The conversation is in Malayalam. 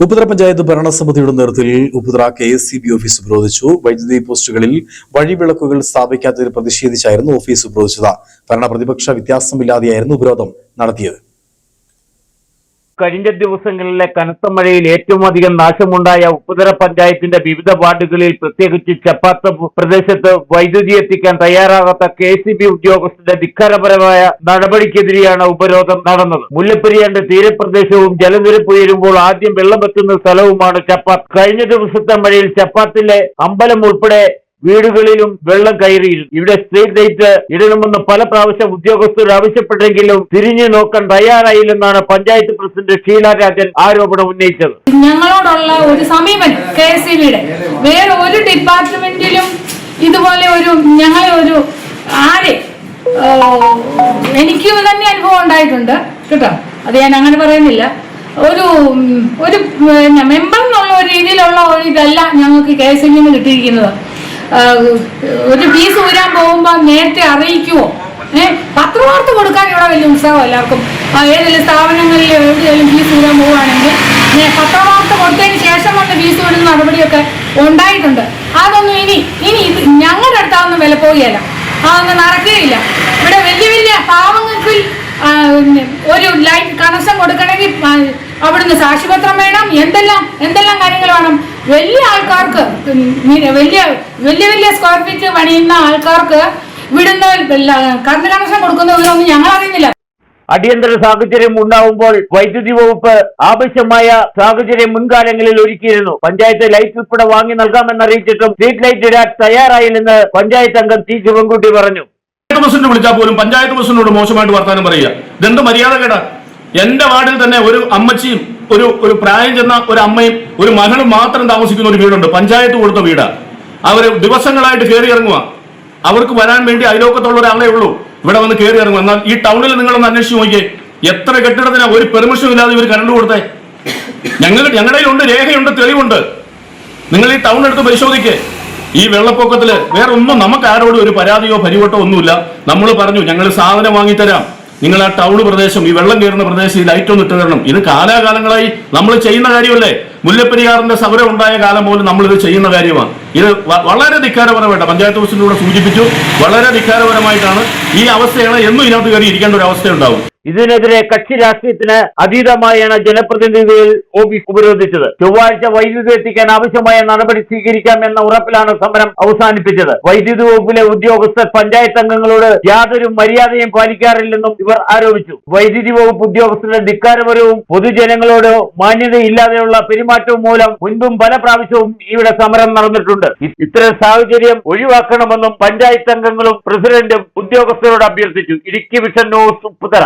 ഉപ്പുതറ പഞ്ചായത്ത് ഭരണസമിതിയുടെ നേതൃത്വത്തിൽ ഉപ്പുതറ KSCB ഓഫീസ് ഉപരോധിച്ചു. വൈദ്യുതി പോസ്റ്റുകളിൽ വഴിവിളക്കുകൾ സ്ഥാപിക്കാത്തതിൽ പ്രതിഷേധിച്ചായിരുന്നു ഓഫീസ് ഉപരോധിച്ചത്. ഭരണ പ്രതിപക്ഷ വ്യത്യാസമില്ലാതെയായിരുന്നു ഉപരോധം നടത്തിയത്. കഴിഞ്ഞ ദിവസങ്ങളിലെ കനത്ത മഴയിൽ ഏറ്റവും അധികം നാശമുണ്ടായ ഉപ്പുതറ പഞ്ചായത്തിന്റെ വിവിധ വാർഡുകളിൽ പ്രത്യേകിച്ച് ചപ്പാത്ത പ്രദേശത്ത് വൈദ്യുതി എത്തിക്കാൻ തയ്യാറാകാത്ത KSCB ഉദ്യോഗസ്ഥരുടെ ധിക്കാരപരമായ നടപടിക്കെതിരെയാണ് ഉപരോധം നടന്നത്. മുല്ലപ്പെരിയാറിന്റെ തീരപ്രദേശവും ജലനിരപ്പ് ഉയരുമ്പോൾ ആദ്യം വെള്ളമെത്തുന്ന സ്ഥലവുമാണ് ചപ്പാത്ത്. കഴിഞ്ഞ ദിവസത്തെ മഴയിൽ ചപ്പാത്തിലെ അമ്പലം ഉൾപ്പെടെ വീടുകളിലും വെള്ളം കയറിയിരുന്നു. ഇവിടെ സ്ട്രീറ്റ് ലൈറ്റ് ഇടണമെന്ന് പല പ്രാവശ്യം ഉദ്യോഗസ്ഥർ ആവശ്യപ്പെട്ടെങ്കിലും തിരിഞ്ഞു നോക്കാൻ തയ്യാറായില്ലെന്നാണ് പഞ്ചായത്ത് പ്രസിഡന്റ് ഷീല രാജൻ ആരോപണം ഉന്നയിച്ചത്. ഞങ്ങളോടുള്ള ഒരു സമീപനം KSCBയുടെ വേറെ ഒരു ഡിപ്പാർട്ട്മെന്റിലും ഇതുപോലെ ഞങ്ങളെ എനിക്ക് തന്നെ അനുഭവം ഉണ്ടായിട്ടുണ്ട് കേട്ടോ. അത് ഞാൻ അങ്ങനെ പറയുന്നില്ല. ഒരു മെമ്പർ എന്നുള്ള ഒരു രീതിയിലുള്ള ഒരു ഇതല്ല ഞങ്ങൾക്ക് KSCB കിട്ടിയിരിക്കുന്നത്. ഒരു ഫീസ് ഊരാൻ പോകുമ്പോൾ നേരത്തെ അറിയിക്കുമോ? പത്രവാർത്ത കൊടുക്കാൻ ഇവിടെ വലിയ ഉത്സാഹം എല്ലാവർക്കും. ഏതെങ്കിലും സ്ഥാപനങ്ങളിൽ എവിടെയെങ്കിലും ഫീസ് ഊരാൻ പോവുകയാണെങ്കിൽ പത്രവാർത്ത കൊടുത്തതിന് ശേഷം വന്ന് ഫീസ് ഊരുന്ന നടപടിയൊക്കെ ഉണ്ടായിട്ടുണ്ട്. അതൊന്നും ഇനി ഇത് ഞങ്ങളുടെ അടുത്താതൊന്നും വില പോവുകയല്ല, അതൊന്നും നടക്കുകയില്ല. ഇവിടെ വലിയ വലിയ പാവങ്ങൾക്ക് ഒരു ലൈറ്റ് കണക്ഷൻ കൊടുക്കണമെങ്കിൽ അവിടുന്ന് സാക്ഷ്യപത്രം വേണം, എന്തെല്ലാം കാര്യങ്ങൾ വേണം. വലിയ ആൾക്കാർക്ക് വലിയ സ്ക്വയർ ഫീറ്റ് പണിയുന്ന ആൾക്കാർക്ക് ഇവിടുന്ന് കറണ്ട് കണക്ഷൻ കൊടുക്കുന്നവരൊന്നും ഞങ്ങൾ അറിയുന്നില്ല. അടിയന്തര സാഹചര്യം ഉണ്ടാവുമ്പോൾ വൈദ്യുതി വകുപ്പ് ആവശ്യമായ സാഹചര്യം മുൻകാലങ്ങളിൽ ഒരുക്കിയിരുന്നു. പഞ്ചായത്ത് ലൈറ്റ് ഉൾപ്പെടെ വാങ്ങി നൽകാമെന്നറിയിച്ചിട്ടും സ്ട്രീറ്റ് ലൈറ്റ് ഇടാൻ തയ്യാറായില്ലെന്ന് പഞ്ചായത്ത് അംഗം T ശിവൻകുട്ടി പറഞ്ഞു. പ്രസിഡന്റ് വിളിച്ചാൽ പോലും പഞ്ചായത്ത് പ്രസിഡന്റിനോട് മോശമായിട്ട് വർത്താനം പറയുക, ഇതെന്ത് മര്യാദ കേടാ. എന്റെ വാർഡിൽ തന്നെ ഒരു അമ്മച്ചിയും ഒരു പ്രായം ചെന്ന ഒരു അമ്മയും ഒരു മകളും മാത്രം താമസിക്കുന്ന ഒരു വീടുണ്ട്. പഞ്ചായത്ത് കൊടുത്ത വീടാ. അവര് ദിവസങ്ങളായിട്ട് കയറി ഇറങ്ങുക. അവർക്ക് വരാൻ വേണ്ടി അയലോക്കത്തുള്ള ഒരാളേ ഉള്ളൂ ഇവിടെ വന്ന് കയറി ഇറങ്ങുക. എന്നാൽ ഈ ടൗണിൽ നിങ്ങളൊന്ന് അന്വേഷിച്ച് നോക്കിയേ, എത്ര കെട്ടിടത്തിനാ ഒരു പെർമിഷൻ ഇല്ലാതെ ഇവർ കരണ്ട് കൊടുത്തേ. ഞങ്ങളുടെ ഉണ്ട്, രേഖയുണ്ട്, തെളിവുണ്ട്. നിങ്ങൾ ഈ ടൗൺ എടുത്ത് പരിശോധിക്കേ. ഈ വെള്ളപ്പൊക്കത്തില് വേറെ ഒന്നും നമുക്ക് ആരോടും ഒരു പരാതിയോ പരിവട്ടോ ഒന്നുമില്ല. നമ്മൾ പറഞ്ഞു ഞങ്ങൾ സാധനം വാങ്ങിത്തരാം, നിങ്ങൾ ആ ടൗൺ പ്രദേശം, ഈ വെള്ളം കയറുന്ന പ്രദേശം ഈ ലൈറ്റ് ഒന്ന് ഇട്ട് തരണം. ഇത് കാലാകാലങ്ങളായി നമ്മൾ ചെയ്യുന്ന കാര്യമല്ലേ. മുല്ലപ്പെരിയാറിന്റെ സമരം ഉണ്ടായ കാലം പോലും നമ്മളിത് ചെയ്യുന്ന കാര്യമാണ്. ഇത് വളരെ ധിക്കാരപരമായിട്ട് പഞ്ചായത്ത് പ്രസിഡന്റിലൂടെ സൂചിപ്പിച്ചു. വളരെ ധിക്കാരപരമായിട്ടാണ് ഈ അവസ്ഥയാണ്. എന്നും ഇതിനകത്ത് കയറി ഇരിക്കേണ്ട ഒരു അവസ്ഥ ഉണ്ടാവും. ഇതിനെതിരെ കക്ഷി രാഷ്ട്രീയത്തിന് അതീതമായാണ് ജനപ്രതിനിധികൾ ഓഫീസ് ഉപരോധിച്ചത്. ചൊവ്വാഴ്ച വൈദ്യുതി എത്തിക്കാൻ ആവശ്യമായ നടപടി സ്വീകരിക്കാമെന്ന ഉറപ്പിലാണ് സമരം അവസാനിപ്പിച്ചത്. വൈദ്യുതി വകുപ്പിലെ ഉദ്യോഗസ്ഥർ പഞ്ചായത്ത് അംഗങ്ങളോട് യാതൊരു മര്യാദയും പാലിക്കാറില്ലെന്നും ഇവർ ആരോപിച്ചു. വൈദ്യുതി വകുപ്പ് ഉദ്യോഗസ്ഥരുടെ ധിക്കാരപരവും പൊതുജനങ്ങളോട് മാന്യതയില്ലാതെയുള്ള പെരുമാറ്റവും മൂലം മുൻപും പല പ്രാവശ്യവും ഇവിടെ സമരം നടന്നിട്ടുണ്ട്. ഇത്തരം സാഹചര്യം ഒഴിവാക്കണമെന്നും പഞ്ചായത്ത് അംഗങ്ങളും പ്രസിഡന്റും ഉദ്യോഗസ്ഥരോട് അഭ്യർത്ഥിച്ചു. Idukki vision news Upputhara.